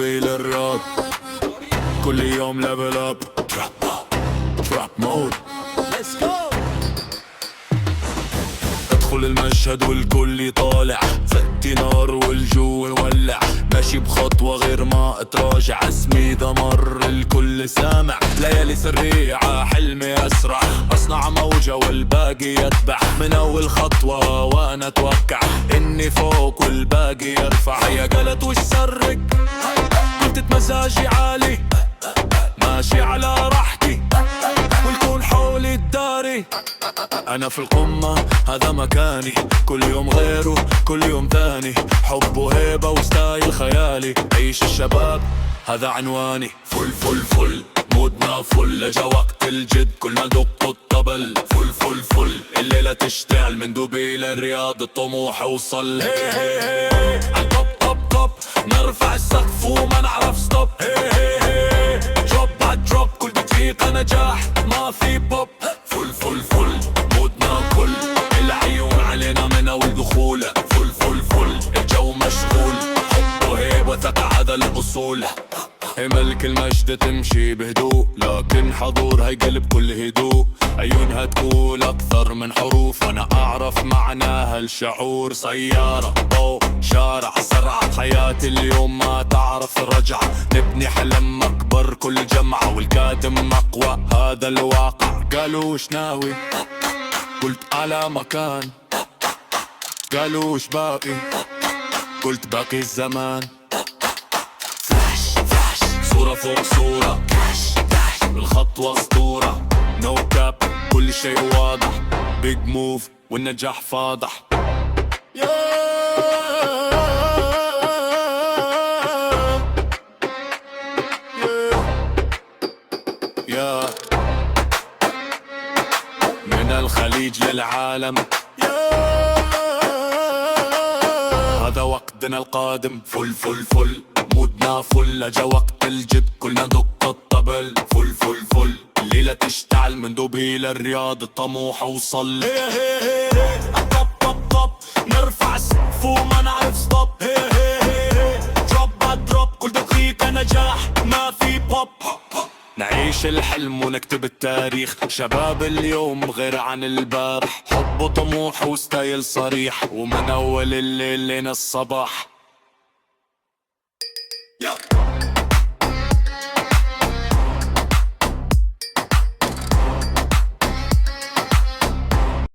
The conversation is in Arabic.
دبي للراب، كل يوم ليفل اب. تراب مود، ادخل المشهد والكل طالع، فتي نار والجو يولع، ماشي بخطوة غير ما اتراجع، اسمي دمر الكل سامع، ليالي سريعة حلمي اسرع، اصنع موجة والباقي يتبع، من اول خطوة وانا اتوقع اني فوق والباقي يرفع. هيا قالت وش سرك، كنت مزاجي عالي، ماشي على راحتي والكون حولي الداري، انا في القمة هذا مكاني، كل يوم غيره كل يوم ثاني، حب وهيبة وستايل خيالي، عيش الشباب هذا عنواني. فل فل فل مودنا فل، اجا وقت الجد كلنا ندق الطبل، فل فل فل الليلة تشتعل، من دبي للرياض الطموح اوصل. هي هي هي عالطب طب طب، نرفع السقف وما نعرف ستوب، هي هي هي دروب بعد دروب، كل دقيقة نجاح ما في بوب. فل فل فل مودنا كل، العيون علينا من اول دخولة، فل فل فل الجو مشغول، حب وهيبة ثقة هذا الاصول. هي ملك المجد تمشي بهدوء، لكن حضورها يقلب كل هدوء، عيونها تقول اكثر من حروف، انا اعرف معناها الشعور. سيارة ضوء شارع سرعة، حياتي اليوم ما تعرف رجعة، نبني حلم اكبر كل جمعة، والقادم اقوى هذا الواقع. قالوا وش ناوي، قلت على مكان، قالوا وش باقي، قلت باقي الزمان. صورة فوق صورة، الخطوة اسطورة، نو كاب كل شيء واضح، بيج موف والنجاح فاضح. من الخليج للعالم، هذا وقتنا القادم. فل فل فل مودنا فل، اجا وقت الجد كلنا ندق الطبل، فل فل فل الليلة تشتعل، من دبي للرياض الطموح اوصل. هي هي هي طب طب طب، نرفع السقف وما نعرف ستوب، هي هي هي دروب بعد دروب، كل دقيقة نجاح ما في بوب. نعيش الحلم ونكتب التاريخ، شباب اليوم غير عن البارح، حب وطموح وستايل صريح، ومن اول الليل لين الصباح.